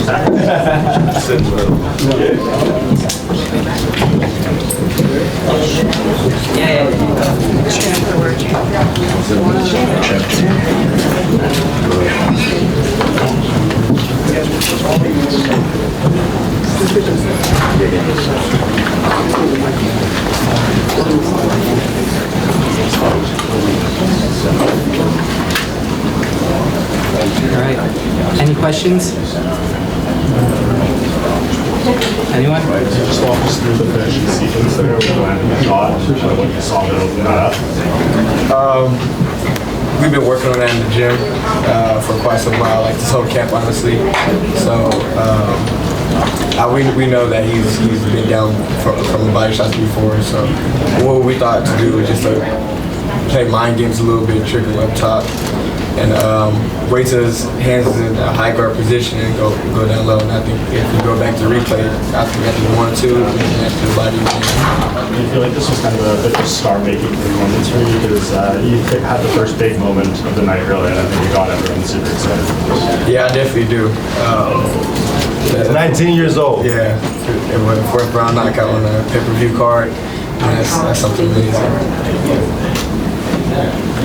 All right. Any questions? Anyone? Just walk us through the finishing sequence there when you shot, when you saw it open that up. We've been working on that in the gym for quite some while, like this whole camp, honestly. So we know that he's been down from the body shots before. So what we thought to do was just to play mind games a little bit, trickle up top, and wait till his hands is in a high guard position and go down low. And I think if you go back to replay, I think after 1-2, after the body. Do you feel like this was kind of a bit of a star-making performance for you because you had the first big moment of the night earlier, and I think you got everyone super excited. Yeah, I definitely do. 19 years old. Yeah, it was a fourth round knockout on a pay-per-view card. That's something amazing.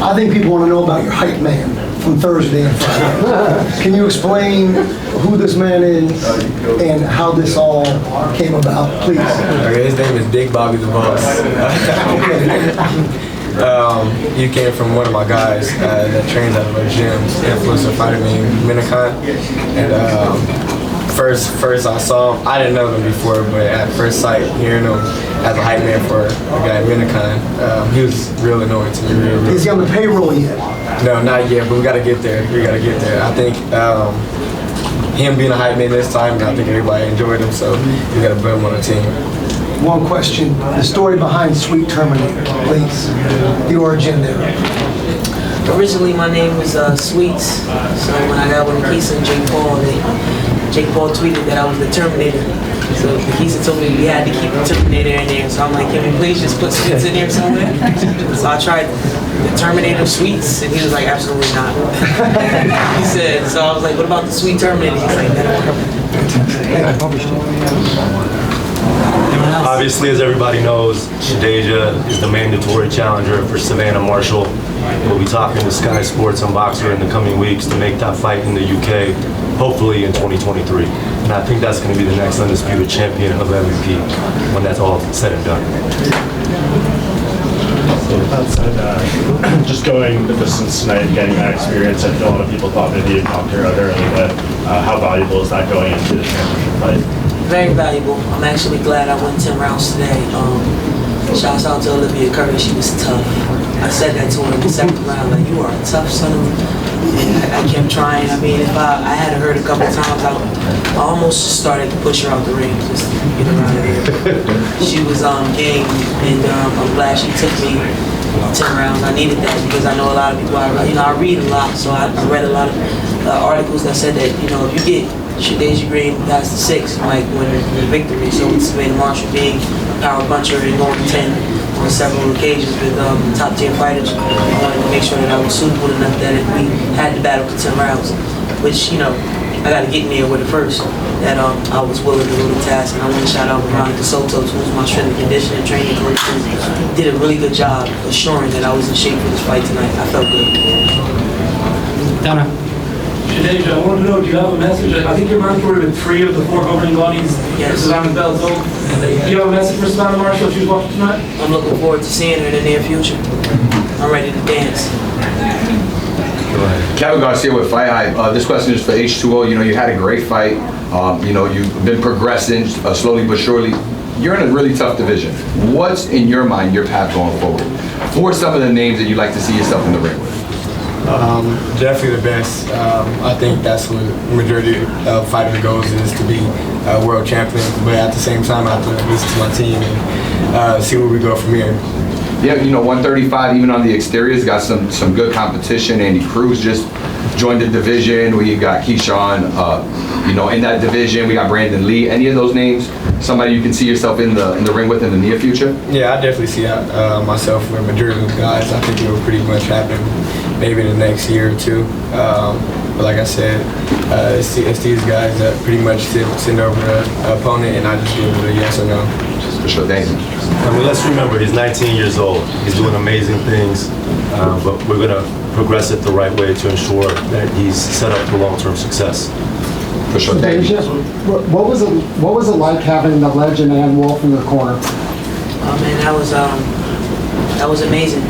I think people want to know about your hype man from Thursday and Friday. Can you explain who this man is and how this all came about, please? Okay, his name is Big Bobby the Boss. He came from one of my guys that trains out of a gym, influencer fighter named Menace. And First I saw him, I didn't know him before, but at first sight, hearing him as a hype man for a guy at Menace, he was real annoying to me. Real. Is he on the payroll yet? No, not yet, but we gotta get there. I think him being a hype man this time, I think everybody enjoyed him, so we gotta put him on the team. One question, the story behind Sweet Terminator, please. The origin there. Originally, my name was Sweets, so when I got with Nikisa and Jake Paul tweeted that I was the Terminator. So Nikisa told me we had to keep the Terminator in there. So I'm like, can we please just put Sweets in there somewhere? So I tried the Terminator Sweets, and he was like, absolutely not. He said, so I was like, what about the Sweet Terminator? He's like, that Obviously, as everybody knows, Shadasia is the mandatory challenger for Savannah Marshall. We'll be talking to Sky Sports and Boxer in the coming weeks to make that fight in the UK, hopefully in 2023. And I think that's going to be the next undisputed champion of MVP when that's all said and done. So with that said, just going the distance tonight, getting that experience, I think a lot of people thought maybe you'd knocked her out early, but how valuable is that going into the championship fight? very valuable. I'm actually glad I went 10 rounds today. Shouts out to Olivia Curry, she was tough. I said that to her in the second round, like, you are a tough son of a... I kept trying. I mean, if I had her a couple times, I almost started to push her out the ring, just to get her out of there. She was game, and I'm glad she took me 10 rounds. I needed that because I know a lot of people, I read a lot, so I read a lot of articles that said that, if you get Shadasia Green past the 6, you might win the victory. So with Savannah Marshall being a power puncher and going 10 on several occasions with top tier fighters, I wanted to make sure that I was suitable enough that if we had the battle for 10 rounds, which, I got to get in there with it first, that I was willing to do the task. And I want to shout out Veronica Soto, who was my strength and conditioning training coach, who did a really good job assuring that I was in shape for this fight tonight. I felt good. Donna. Shadasia, I wanted to know, do you have a message? I think you're mandatory with 3 of the 4 governing bodies for Savannah Belto. Do you have a message for Savannah Marshall if she's watching tonight? I'm looking forward to seeing her in the near future. I'm ready to dance. Kevin Garcia with Fight Hype. This question is for H2O. You had a great fight. You've been progressing slowly but surely. You're in a really tough division. What's in your mind your path going forward? For some of the names that you'd like to see yourself in the ring with? Definitely the best. I think that's what the majority of fighters' goals is, to be a world champion. But at the same time, I have to listen to my team and see where we go from here. Yeah, 135 even on the exterior's got some good competition. Andy Cruz just joined the division. We got Keyshawn, in that division. We got Brandon Lee. Any of those names, somebody you can see yourself in the ring with in the near future? Yeah, I definitely see myself with a majority of the guys. I think it will pretty much happen maybe in the next year or two. But like I said, it's these guys that pretty much send over the opponent, and I just give it a yes or no. For sure, thank you. I mean, let's remember, he's 19 years old. He's doing amazing things, but we're going to progress it the right way to ensure that he's set up for long-term success. For sure, thank you. What was it like having the legend and Wolf in the corner? Oh man, that was amazing.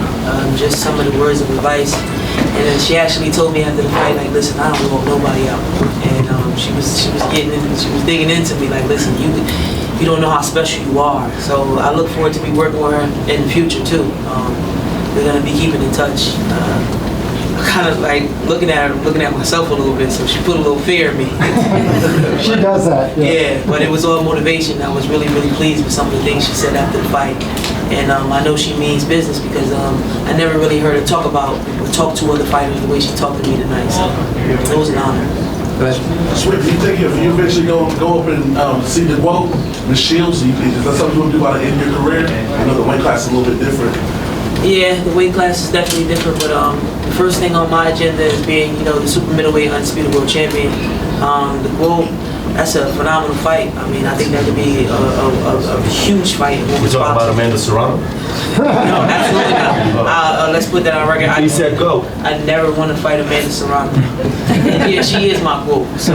Just some of the words of advice. And then she actually told me after the fight, like, listen, I don't want nobody out. And she was digging into me, like, listen, you don't know how special you are. So I look forward to be working with her in the future too. We're gonna be keeping in touch. Kind of like looking at myself a little bit, so she put a little fear in me. She does that. Yeah, but it was all motivation. I was really, really pleased with some of the things she said after the fight. And I know she means business because I never really heard her talk to other fighters the way she talked to me tonight. So it was an honor. Swift, do you think if you eventually go up and see the GWO, Ms. Shields, is that something you want to do by the end of your career? I know the weight class is a little bit different. Yeah, the weight class is definitely different, but the first thing on my agenda is being, the super middleweight undisputed world champion. The GWO, that's a phenomenal fight. I mean, I think that could be a huge fight. We're talking about Amanda Serrano? No, absolutely not. Let's put that on record. He said go. I never want to fight Amanda Serrano. Yeah, she is my GWO, so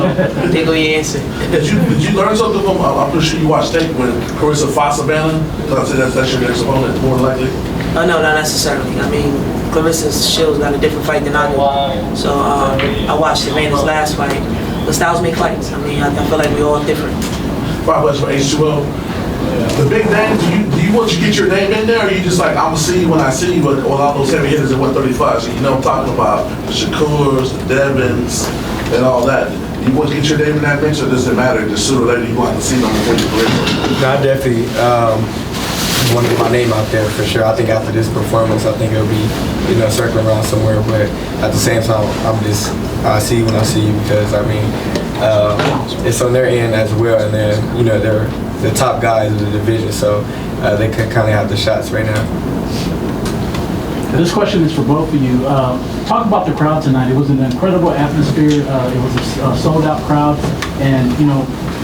there go your answer. Did you learn something from, I'm pretty sure you watched tape when Carissa Fossa Bannon? That's your next opponent, more likely? No, not necessarily. I mean, Clarissa Shields got a different fight than I do. So I watched Amanda's last fight. The styles make fights. I mean, I feel like we're all different. 5 bucks for H2O. The big name, do you want to get your name in there, or you just like, I'm going to see you when I see you with all those heavy hitters at 135? So I'm talking about the Shakurs, the Devins, and all that. You want to get your name in that mix, or does it matter? Just sooner or later you want to see them before you career? No, I definitely want to get my name out there for sure. I think after this performance, I think it'll be, circling around somewhere. But at the same time, I see you when I see you because, I mean, it's on their end as well. And then, they're the top guys of the division, so they could kind of have the shots right now. This question is for both of you. Talk about the crowd tonight. It was an incredible atmosphere. It was a sold-out crowd, and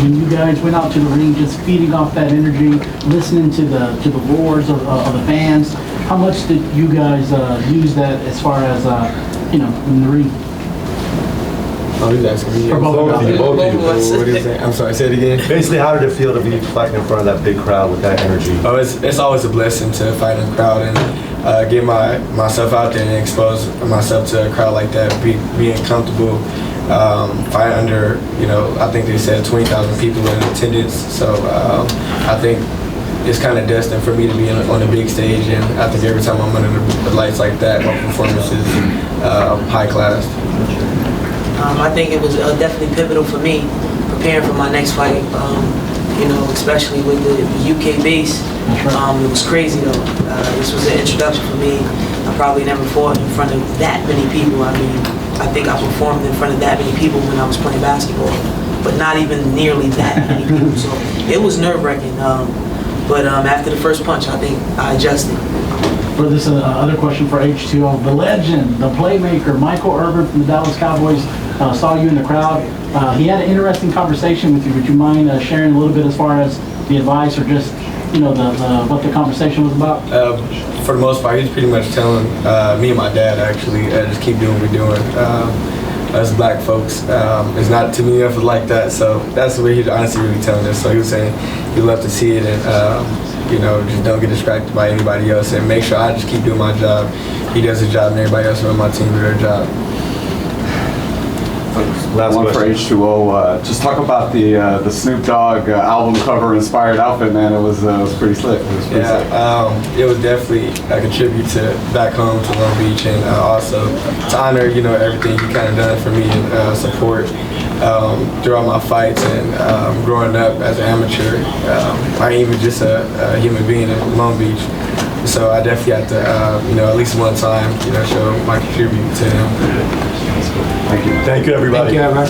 when you guys went out to the ring, just feeding off that energy, listening to the roars of the fans. How much did you guys use that as far as in the ring? Oh, he's asking me. For both of you. What do you say? I'm sorry, say it again. Basically, how did it feel to be fighting in front of that big crowd with that energy? Oh, it's always a blessing to fight in a crowd and get myself out there and expose myself to a crowd like that, being comfortable, fighting under, I think they said 20,000 people in attendance. So I think it's kind of destined for me to be on a big stage, and I think every time I'm under the lights like that, my performance is high class. I think it was definitely pivotal for me preparing for my next fight, especially with the UK base. It was crazy though. This was an introduction for me. I probably never fought in front of that many people. I mean, I think I performed in front of that many people when I was playing basketball, but not even nearly that many people. So it was nerve-wracking. But after the first punch, I think I adjusted. For this other question for H2O, the legend, the playmaker, Michael Irvin from the Dallas Cowboys saw you in the crowd. He had an interesting conversation with you. Would you mind sharing a little bit as far as the advice or just, what the conversation was about? For the most part, he's pretty much telling me and my dad actually just keep doing what we're doing. Us black folks, it's not too many of us like that, so that's the way he's honestly really telling us. So he was saying he'd love to see it and just don't get distracted by anybody else and make sure I just keep doing my job. He does his job and everybody else on my team do their job. Last one for H2O. Just talk about the Snoop Dogg album cover inspired outfit, man. It was pretty slick. It was pretty sick. It was definitely a tribute to back home to Long Beach, and also to honor everything he kind of done for me and support throughout my fights and growing up as an amateur. I ain't even just a human being in Long Beach. So I definitely have to, at least one time, show my tribute to him. Thank you. Thank you, everybody. Thank you, everyone.